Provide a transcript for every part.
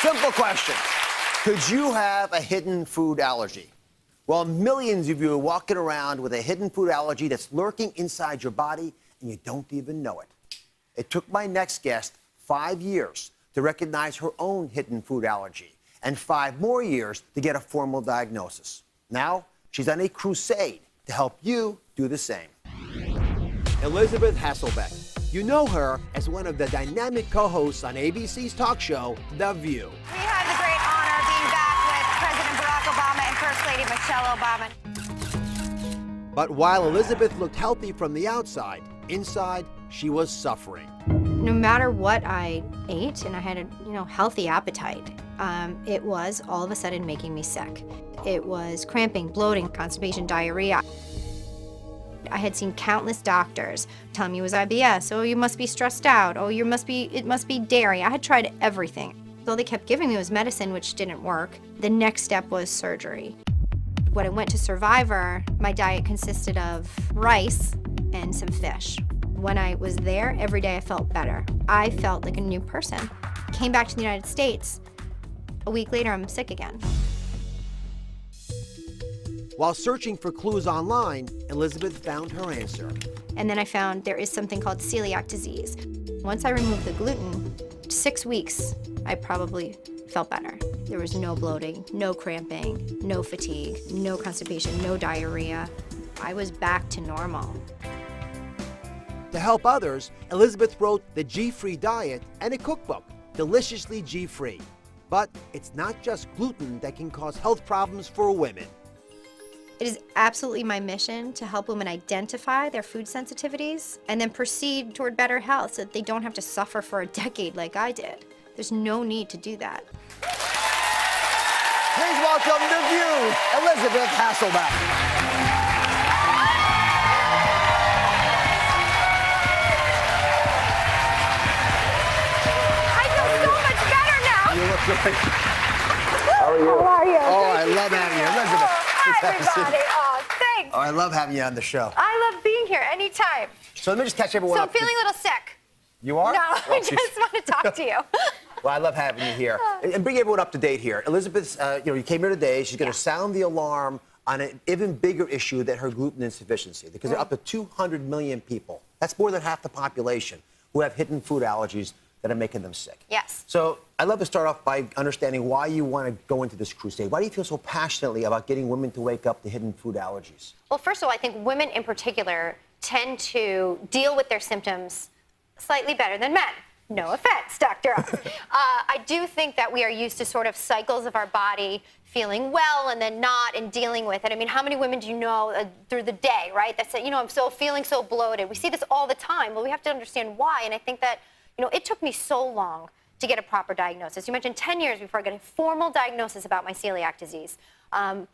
Simple question. Could you have a hidden food allergy? Well, millions of you are walking around with a hidden food allergy that's lurking inside your body and you don't even know it. It took my next guest 5 years to recognize her own hidden food allergy and 5 more years to get a formal diagnosis. Now, she's on a crusade to help you do the same. Elizabeth Hasselbeck. You know her as one of the dynamic co-hosts on ABC's talk show, The View. We have the great honor of being back with President Barack Obama and First Lady Michelle Obama. But while Elizabeth looked healthy from the outside, inside, she was suffering. No matter what I ate, and I had a healthy appetite, it was all of a sudden making me sick. It was cramping, bloating, constipation, diarrhea. I had seen countless doctors telling me it was IBS. Oh, you must be stressed out. Oh, it must be dairy. I had tried everything. All they kept giving me was medicine, which didn't work. The next step was surgery. When I went to Survivor, my diet consisted of rice and some fish. When I was there, every day I felt better. I felt like a new person. Came back to the United States. A week later, I'm sick again. While searching for clues online, Elizabeth found her answer. And then I found there is something called celiac disease. Once I removed the gluten, 6 weeks, I probably felt better. There was no bloating, no cramping, no fatigue, no constipation, no diarrhea. I was back to normal. To help others, Elizabeth wrote The G-Free Diet and a cookbook, Deliciously G-Free. But it's not just gluten that can cause health problems for women. It is absolutely my mission to help women identify their food sensitivities and then proceed toward better health so that they don't have to suffer for a decade like I did. There's no need to do that. Please welcome The View, Elizabeth Hasselbeck. I feel so much better now. You look great. How are you? How are you? Oh, I Thank love you. having you, Elizabeth. Hi, everybody. Oh, thanks. Oh, I love having you on the show. I love being here anytime. So let me just catch everyone So up. I'm feeling a little sick. You are? No, Oh, I just want to talk to you. Well, I love having you here. And bring everyone up to date here. Elizabeth's, you came here today. She's going to sound the alarm on an even bigger issue than her gluten insufficiency, because there are up to 200 million people. That's more than half the population who have hidden food allergies that are making them sick. Yes. So I'd love to start off by understanding why you want to go into this crusade. Why do you feel so passionately about getting women to wake up to hidden food allergies? Well, first of all, I think women in particular tend to deal with their symptoms slightly better than men. No offense, Dr. Oz. I do think that we are used to sort of cycles of our body feeling well and then not and dealing with it. I mean, how many women do you know through the day, right, that say, I'm feeling so bloated. We see this all the time. Well, we have to understand why. And I think that, it took me so long to get a proper diagnosis. You mentioned 10 years before I got a formal diagnosis about my celiac disease. 5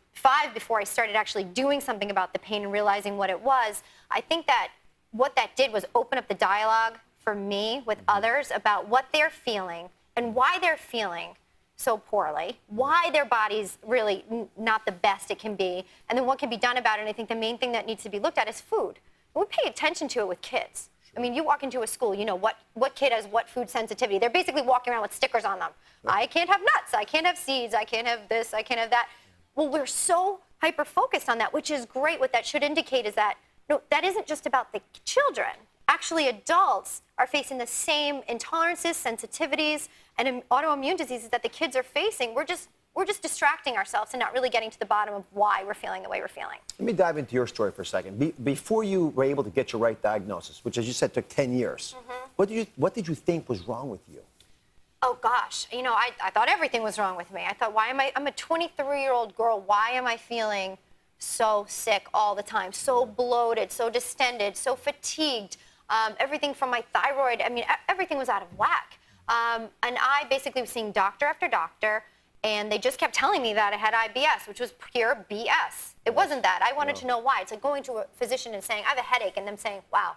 before I started actually doing something about the pain and realizing what it was. I think that what that did was open up the dialogue for me with others about what they're feeling and why they're feeling so poorly, why their body's really not the best it can be, and then what can be done about it. And I think the main thing that needs to be looked at is food. And we pay attention to it with kids. I mean, you walk into a school, what kid has what food sensitivity. They're basically walking around with stickers on them. Right. I can't have nuts, I can't have seeds, I can't have this, I can't have that. Well, we're so hyper-focused on that, which is great. What that should indicate is that, no, that isn't just about the children. Actually, adults are facing the same intolerances, sensitivities, and autoimmune diseases that the kids are facing. We're just distracting ourselves and not really getting to the bottom of why we're feeling the way we're feeling. Let me dive into your story for a second. Before you were able to get your right diagnosis, which, as you said, took 10 years, what did you think was wrong with you? Oh, gosh. I thought everything was wrong with me. I thought, I'm a 23-year-old girl. Why am I feeling so sick all the time, so bloated, so distended, so fatigued? Everything from my thyroid, everything was out of whack. And I basically was seeing doctor after doctor, and they just kept telling me that I had IBS, which was pure BS. It wasn't that. I wanted to know why. It's like going to a physician and saying, I have a headache, and them saying, wow,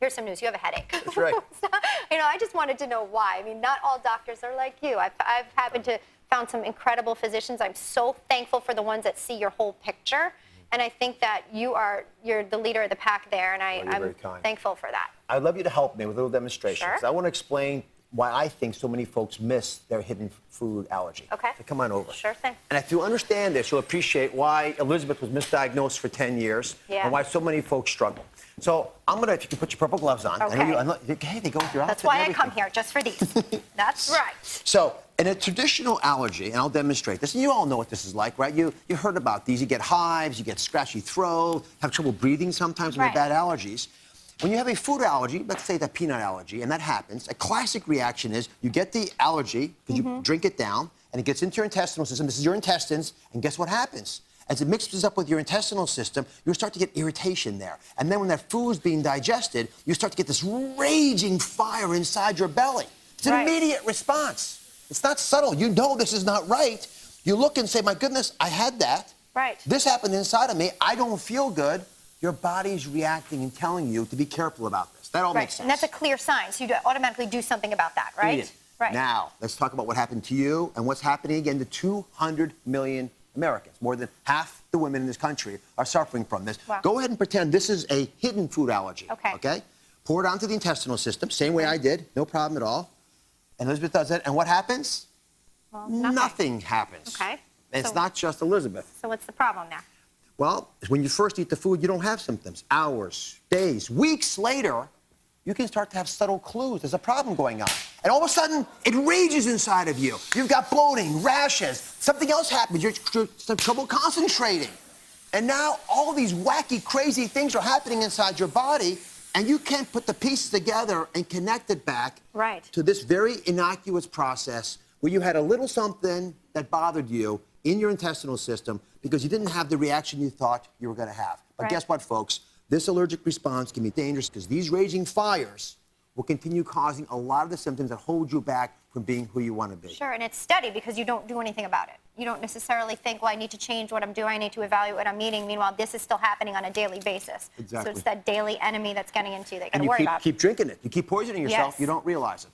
here's some news, you have a headache. That's right. So, I just wanted to know why. Not all doctors are like you. I've happened to found some incredible physicians. I'm so thankful for the ones that see your whole picture. And I think that you're the leader of the pack there, and I'm thankful for that. I'd love you to help me with a little demonstration. Sure. I want to explain why I think so many folks miss their hidden food allergy. Okay. So come on over. Sure thing. And if you understand this, you'll appreciate why Elizabeth was misdiagnosed for 10 years and why so many folks struggle. So I'm going to, if you can put your purple gloves on. Okay. Hey, they go with your outfit. That's why and I come everything. here, just for these. That's right. So in a traditional allergy, and I'll demonstrate this, and you all know what this is like, right? You heard about these. You get hives, you get scratchy throat, have trouble breathing sometimes when you have bad allergies. When you have a food allergy, let's say the peanut allergy, and that happens, a classic reaction is you get the allergy because you drink it down, and it gets into your intestinal system. This is your intestines, and guess what happens? As it mixes up with your intestinal system, you start to get irritation there. And then when that food's being digested, you start to get this raging fire inside your belly. It's an immediate response. It's not subtle. You know this is not right. You look and say, my goodness, I had that. Right. This happened inside of me. I don't feel good. Your body's reacting and telling you to be careful about this. That all makes sense. And that's a clear sign. So you automatically do something about that, right? Right. Now, let's talk about what happened to you and what's happening again to 200 million Americans. More than half the women in this country are suffering from this. Wow. Go ahead and pretend this is a hidden food allergy. Okay. Pour it onto the intestinal system, same way I did, no problem at all. And Elizabeth does it, and what happens? Well, nothing happens. Okay. And it's So- not just Elizabeth. So what's the problem now? Well, when you first eat the food, you don't have symptoms. Hours, days, weeks later, you can start to have subtle clues. There's a problem going on. And all of a sudden, it rages inside of you. You've got bloating, rashes. Something else happens. You're having trouble concentrating. And now all these wacky, crazy things are happening inside your body, and you can't put the pieces together and connect it back to this very innocuous process where you had a little something that bothered you in your intestinal system because you didn't have the reaction you thought you were going to have. But guess what, folks? This allergic response can be dangerous because these raging fires will continue causing a lot of the symptoms that hold you back from being who you want to be. Sure, and it's steady because you don't do anything about it. You don't necessarily think, well, I need to change what I'm doing, I need to evaluate what I'm eating. Meanwhile, this is still happening on a daily basis. Exactly. So it's that daily enemy that's getting into you that you got And to you worry about. keep drinking it. You keep poisoning yourself. Yes. You don't realize it.